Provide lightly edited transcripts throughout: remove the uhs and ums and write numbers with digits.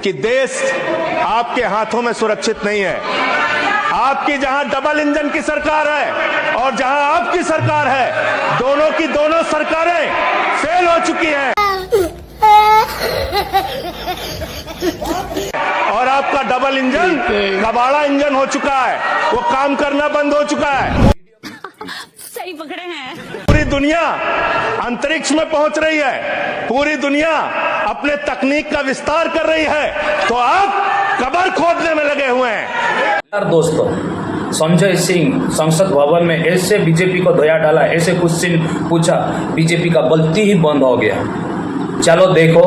कि देश आपके हाथों में सुरक्षित नहीं है। आपकी जहां डबल इंजन की सरकार है और जहां आपकी सरकार है, दोनों की दोनों सरकारें फेल हो चुकी हैं और आपका डबल इंजन कबाड़ा इंजन हो चुका है, वो काम करना बंद हो चुका है। सही पकड़े हैं। पूरी दुनिया अंतरिक्ष में पहुंच रही है, पूरी दुनिया अपने तकनीक का विस्तार कर रही है, तो आप कब्र खोदने में लगे हुए हैं। दोस्तों, संजय सिंह संसद भवन में ऐसे बीजेपी को धोया डाला, ऐसे क्वेश्चन पूछा, बीजेपी का बल्ती ही बंद हो गया। चलो देखो,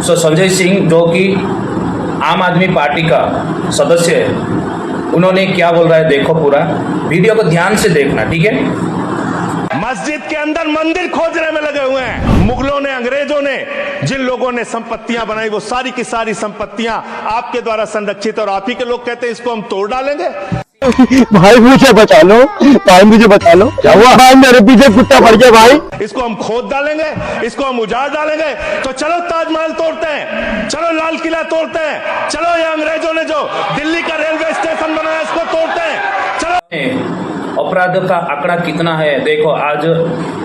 सो संजय सिंह जो कि आम आदमी पार्टी का सदस्य है, उन्होंने क्या बोल रहा है देखो, पूरा वीडियो को ध्यान से देखना, ठीक है। मस्जिद के अंदर मंदिर खोजने में लगे हुए हैं। मुगलों ने, अंग्रेजों ने जिन लोगों ने संपत्तियां बनाई, वो सारी की सारी संपत्तियां आपके द्वारा संरक्षित, और आप ही के लोग कहते हैं इसको हम तोड़ डालेंगे। भाई मुझे बचा लो, भाई मुझे बचा लो, क्या हुआ भाई, मेरे पीछे कुत्ता पड़ गया भाई। इसको हम खोद डालेंगे, इसको हम उजाड़ डालेंगे। तो चलो ताजमहल तोड़ते हैं, चलो लाल किला तोड़ते हैं, चलो ये अंग्रेजों ने जो दिल्ली का रेलवे स्टेशन बनाया इसको तोड़ते हैं, चलो। अपराध का आंकड़ा कितना है देखो। आज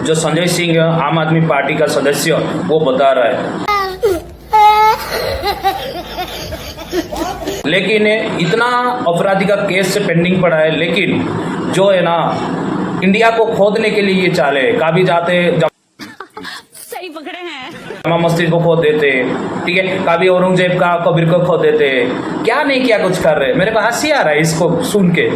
जो संजय सिंह आम आदमी पार्टी का सदस्य, वो बता रहा है, लेकिन इतना अपराधी का केस से पेंडिंग पड़ा है, लेकिन जो है ना, इंडिया को खोदने के लिए ये चाले, कभी जाते सही पकड़े हैं। जामा मस्जिद को खोद देते, ठीक है, कभी औरंगजेब का कब्र को खोद देते, क्या नहीं क्या कुछ कर रहे। मेरे को हंसी आ रहा है इसको सुन के।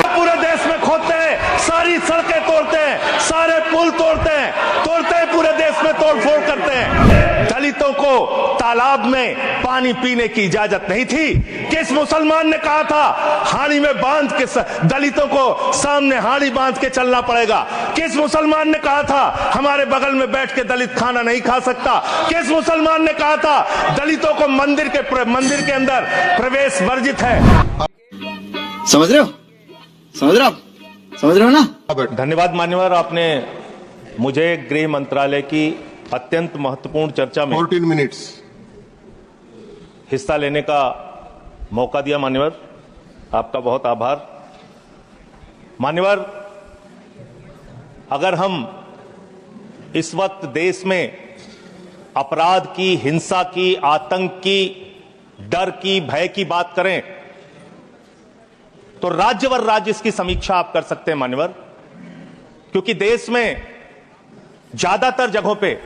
पूरे देश में खोदते हैं, सारी सड़कें तोड़ते हैं, सारे पुल तोड़ते हैं, पूरे देश में तोड़फोड़ करते हैं। दलितों को तालाब में पानी पीने की इजाजत नहीं थी। किस मुसलमान ने कहा था हाड़ी में बांध के, दलितों को सामने हाड़ी बांध के चलना पड़ेगा? किस मुसलमान ने कहा था हमारे बगल में बैठ के दलित खाना नहीं खा सकता? किस मुसलमान ने कहा था दलितों को मंदिर के अंदर प्रवेश वर्जित है? समझ रहे हो, समझ रहे हो ना। धन्यवाद मान्यवर, आपने मुझे गृह मंत्रालय की अत्यंत महत्वपूर्ण चर्चा में 14 मिनट्स हिस्सा लेने का मौका दिया। मान्यवर, आपका बहुत आभार। मान्यवर, अगर हम इस वक्त देश में अपराध की, हिंसा की, आतंक की, डर की, भय की बात करें, तो राज्यवर राज्य इसकी समीक्षा आप कर सकते हैं मान्यवर, क्योंकि देश में ज्यादातर जगहों पे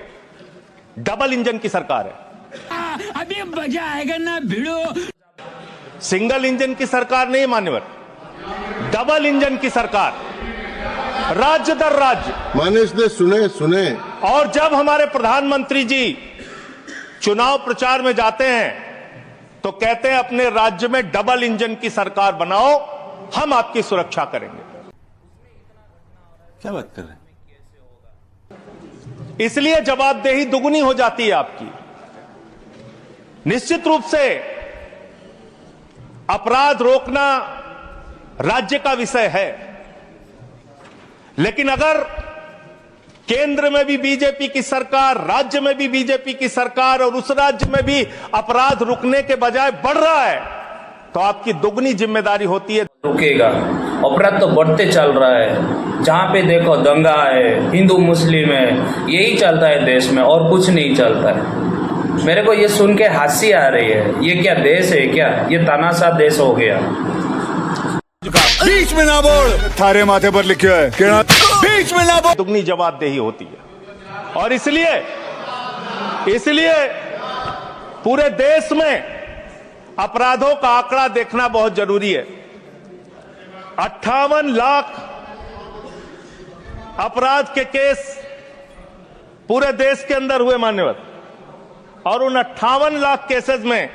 डबल इंजन की सरकार है। अभी मजा आएगा ना भिड़ो। सिंगल इंजन की सरकार नहीं मान्यवर, डबल इंजन की सरकार, राज्य दर राज्य। माने इसने सुने। और जब हमारे प्रधानमंत्री जी चुनाव प्रचार में जाते हैं तो कहते हैं अपने राज्य में डबल इंजन की सरकार बनाओ, हम आपकी सुरक्षा करेंगे। क्या बात कर रहे हैं? इसलिए जवाबदेही दुगुनी हो जाती है आपकी। निश्चित रूप से अपराध रोकना राज्य का विषय है, लेकिन अगर केंद्र में भी बीजेपी की सरकार, राज्य में भी बीजेपी की सरकार, और उस राज्य में भी अपराध रुकने के बजाय बढ़ रहा है, तो आपकी दुगनी जिम्मेदारी होती है। रुकेगा, अपराध तो बढ़ते चल रहा है। जहाँ पे देखो दंगा है, हिंदू मुस्लिम है, यही चलता है देश में, और कुछ नहीं चलता है। मेरे को ये सुन के हंसी आ रही है। ये क्या देश है क्या? ये तानाशाह देश हो गया। बीच में ना बोल, थारे माथे पर लिखा है बीच में ना बोल। दुगनी जवाबदेही होती है, और इसलिए पूरे देश में अपराधों का आंकड़ा देखना बहुत जरूरी है। 58 लाख अपराध के केस पूरे देश के अंदर हुए मान्यवर, और उन 58 लाख केसेस में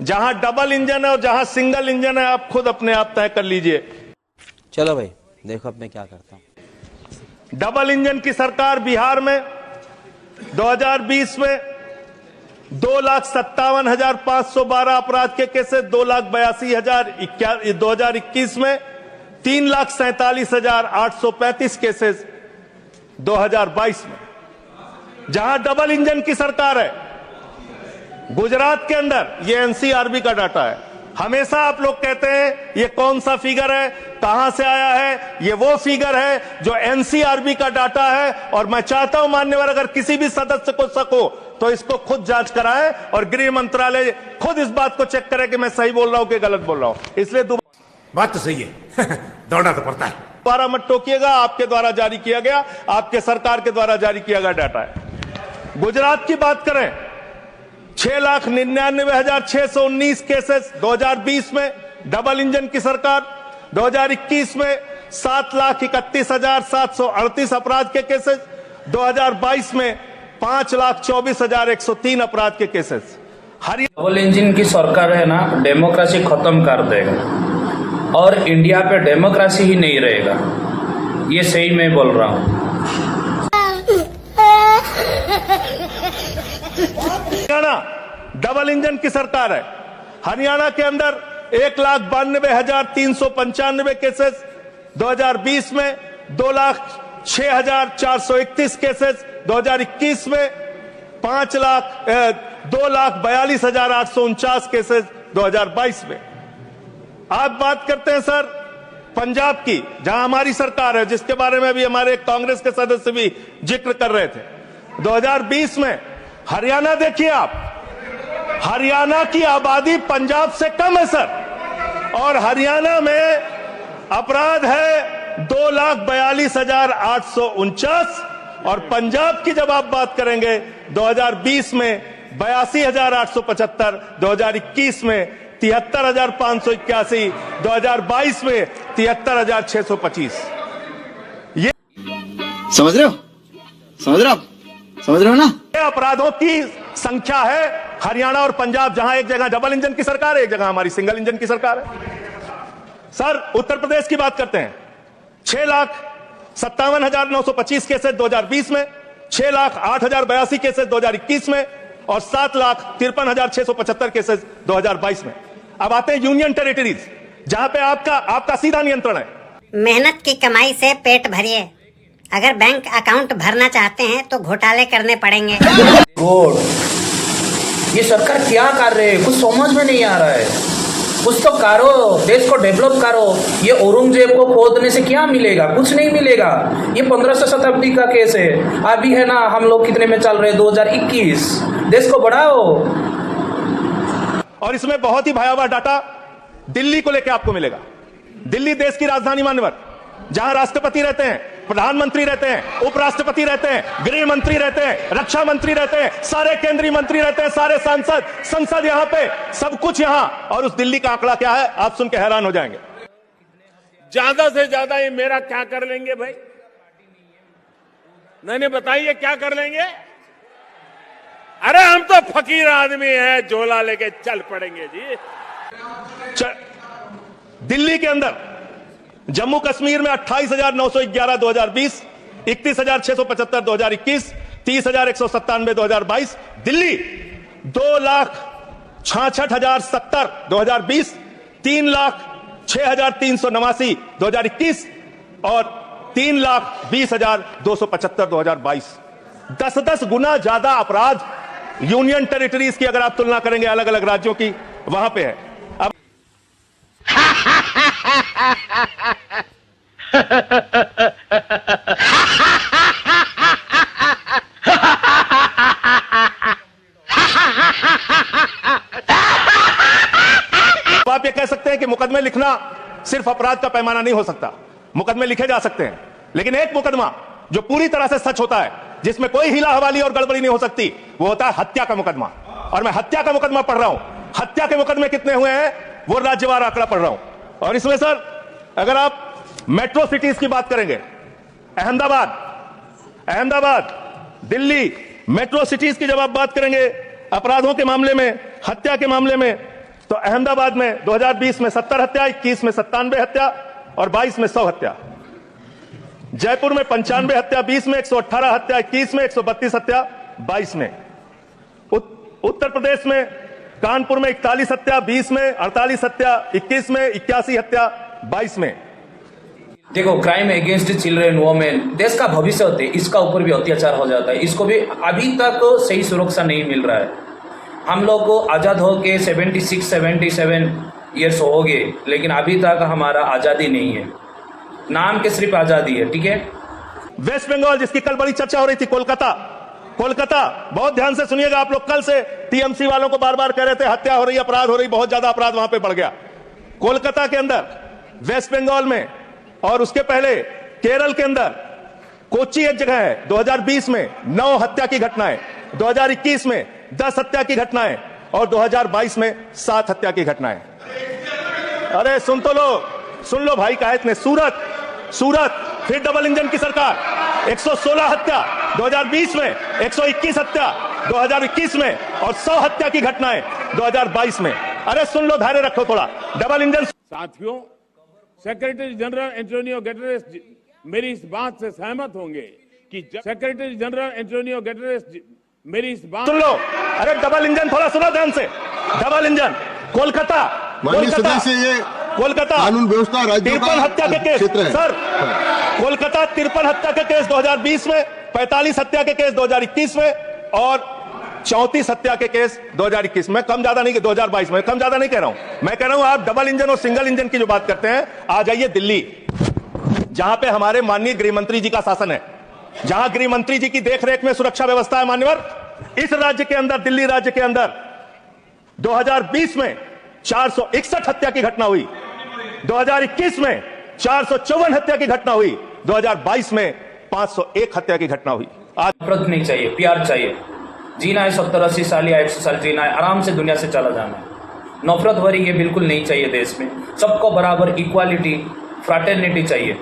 जहां डबल इंजन है और जहां सिंगल इंजन है, आप खुद अपने आप तय कर लीजिए। चलो भाई देखो अब मैं क्या करता हूं। डबल इंजन की सरकार बिहार में 2020 में 2,57,512 अपराध के केसेस 2021 में, 3,47,835 केसेस 2022 में। जहां डबल इंजन की सरकार है, गुजरात के अंदर, ये एनसीआरबी का डाटा है। हमेशा आप लोग कहते हैं ये कौन सा फिगर है, कहां से आया है, ये वो फिगर है जो एनसीआरबी का डाटा है। और मैं चाहता हूं मान्यवर, अगर किसी भी सदस्य को शक हो तो इसको खुद जांच कराएं और गृह मंत्रालय खुद इस बात को चेक करे कि मैं सही बोल रहा हूं कि गलत बोल रहा हूं। इसलिए बात तो सही है दौड़ना तो पड़ता है। दोबारा मत टोकिएगा, आपके द्वारा जारी किया गया, आपके सरकार के द्वारा जारी किया गया डाटा है। गुजरात की बात करें, 6,99,619 केसेस 2020 में, डबल इंजन की सरकार। 2021 में 7,31,738 अपराध के केसेस। 2022 में 5,24,103 अपराध के केसेस। डबल इंजन की सरकार है ना, डेमोक्रेसी खत्म कर देगा और इंडिया पे डेमोक्रेसी ही नहीं रहेगा। ये सही मैं बोल रहा हूँ। हरियाणा डबल इंजन की सरकार है। हरियाणा के अंदर 1,92,395 केसेस 2020 में, 2,06,431 केसेस 2021 में, 2,42,849 केसेस 2022 में। आप बात करते हैं सर पंजाब की, जहां हमारी सरकार है, जिसके बारे में अभी हमारे कांग्रेस के सदस्य भी जिक्र कर रहे थे। 2020 में हरियाणा देखिए आप, हरियाणा की आबादी पंजाब से कम है सर, और हरियाणा में अपराध है 2,42,849। और पंजाब की जब आप बात करेंगे 2020 में 82,875, 2021 में 73,581, 2022 में 73,625। ये समझ रहे हो ना? ये अपराधों की संख्या है हरियाणा और पंजाब, जहां एक जगह डबल इंजन की सरकार है, एक जगह हमारी सिंगल इंजन की सरकार है। सर उत्तर प्रदेश की बात करते हैं, 6,57,925 केसेस 2020 में, 6,08,082 केसेस 2021 में, और 7,53,675 केसेस 2022 में। अब आते हैं यूनियन टेरिटरीज, जहां पे आपका सीधा नियंत्रण है। मेहनत की कमाई से पेट भरिए, अगर बैंक अकाउंट भरना चाहते हैं तो घोटाले करने पड़ेंगे। गुड, ये सरकार क्या कर रहे है, कुछ समझ में नहीं आ रहा है। कुछ तो करो, देश को डेवलप करो। ये औरंगजेब को खोदने से क्या मिलेगा? कुछ नहीं मिलेगा। ये 15वीं शताब्दी का केस है। अभी है ना, हम लोग कितने में चल रहे हैं, 2021। देश को बढ़ाओ। और इसमें बहुत ही भयावह डाटा दिल्ली को लेकर आपको मिलेगा। दिल्ली देश की राजधानी मान्यवर, जहां राष्ट्रपति रहते हैं, प्रधानमंत्री रहते हैं, उपराष्ट्रपति रहते हैं, गृह मंत्री रहते हैं, रक्षा मंत्री रहते हैं, सारे केंद्रीय मंत्री रहते हैं, सारे सांसद, संसद यहां पे, सब कुछ यहां। और उस दिल्ली का आंकड़ा क्या है, आप सुन के हैरान हो जाएंगे। ज्यादा से ज्यादा ये मेरा क्या कर लेंगे भाई? नहीं बताइए क्या कर लेंगे? अरे हम तो फकीर आदमी हैं, झोला लेके चल पड़ेंगे जी। दिल्ली के अंदर जम्मू कश्मीर में 28,911 2020, 31,675 2021, 30,197 2022। दिल्ली 2,66,070 2020, 3,06,389 2021 और 3,20,275 2022। 10-10 गुना ज्यादा अपराध यूनियन टेरिटरीज की अगर आप तुलना करेंगे अलग अलग राज्यों की, वहां पे है। अब आप ये कह सकते हैं कि मुकदमे लिखना सिर्फ अपराध का पैमाना नहीं हो सकता। मुकदमे लिखे जा सकते हैं, लेकिन एक मुकदमा जो पूरी तरह से सच होता है, जिसमें कोई हिला हवाली और गड़बड़ी नहीं हो सकती, वो होता है हत्या का मुकदमा। और मैं हत्या का मुकदमा पढ़ रहा हूं। हत्या के मुकदमे कितने हुए हैं वो राज्यवार आंकड़ा पढ़ रहा हूं। और इसमें सर अगर आप मेट्रो सिटीज की बात करेंगे, अहमदाबाद, दिल्ली, मेट्रो सिटीज की जब आप बात करेंगे अपराधों के मामले में, हत्या के मामले में, तो अहमदाबाद में 2020 में 70 हत्या, 21 में 97 हत्या और 22 में 100 हत्या। जयपुर में 95 हत्या, 20 में 118 हत्या, 21 में 132 हत्या, 22 में। उत्तर प्रदेश में कानपुर में 41 हत्या 20 में, 48 हत्या 21 में, 81 हत्या 22 में। देखो, क्राइम अगेंस्ट चिल्ड्रन वोमेन देश का भविष्य होते हैं, इसका ऊपर भी अत्याचार हो जाता है। इसको भी अभी तक सही सुरक्षा नहीं मिल रहा है। हम लोग को आज़ाद हो के 76-77 ईयर्स हो गए, लेकिन अभी तक हमारा आज़ादी नहीं है। नाम के सिर्फ आज़ादी है, ठीक है। वेस्ट बंगाल जिसकी कल बड़ी चर्चा हो रही थी, कोलकाता, बहुत ध्यान से सुनिएगा आप लोग। कल से टीएमसी वालों को बार बार कह रहे थे हत्या हो रही, अपराध हो रही, बहुत ज्यादा अपराध वहां पे बढ़ गया। कोलकाता के अंदर, वेस्ट बंगाल में और उसके पहले केरल के अंदर, कोच्चि एक जगह है, 2020 में 9 हत्या की घटनाएं, 2021 में 10 हत्या की घटनाएं और 2022 में 7 हत्या की घटनाएं। अरे सुन तो लो, सुन लो भाई, कहा इतने। सूरत फिर डबल इंजन की सरकार, 116 हत्या 2020 में, 121 हत्या 2021 में और 100 हत्या की घटनाएं 2022 में। अरे सुन लो, धैर्य रखो थोड़ा। Double engine. साथियों, सेक्रेटरी जनरल एंटोनियो गुटेरेस मेरी इस बात से सहमत होंगे कि सेक्रेटरी जनरल एंटोनियो गुटेरेस मेरी इस बात सुन लो। अरे डबल इंजन थोड़ा सुनो ध्यान से। डबल इंजन, कोलकाता, कानून व्यवस्था राज्य 53 हत्या के केस सर, कोलकाता 53 हत्या के केस 2020 में, 45 हत्या के केस 2021 में और 34 हत्या के केस 2021 में। कम ज्यादा नहीं, 2022 में कम ज्यादा नहीं कह रहा हूं। मैं कह रहा हूं आप डबल इंजन और सिंगल इंजन की जो बात करते हैं, आ जाइए दिल्ली, जहां पे हमारे माननीय गृहमंत्री जी का शासन है, जहां गृहमंत्री जी की देखरेख में सुरक्षा व्यवस्था है। मान्यवर, इस राज्य के अंदर, दिल्ली राज्य के अंदर 2020 में 461 हत्या की घटना हुई, 2021 में 454 हत्या की घटना हुई, 2022 में 501 हत्या की घटना हुई। आज नफरत नहीं चाहिए, प्यार चाहिए। जीना है 70-80 साल या 100 साल जीना है, आराम से दुनिया से चला जाना है। नफरत भरी ये बिल्कुल नहीं चाहिए देश में। सबको बराबर इक्वालिटी, फ्रैटर्निटी चाहिए।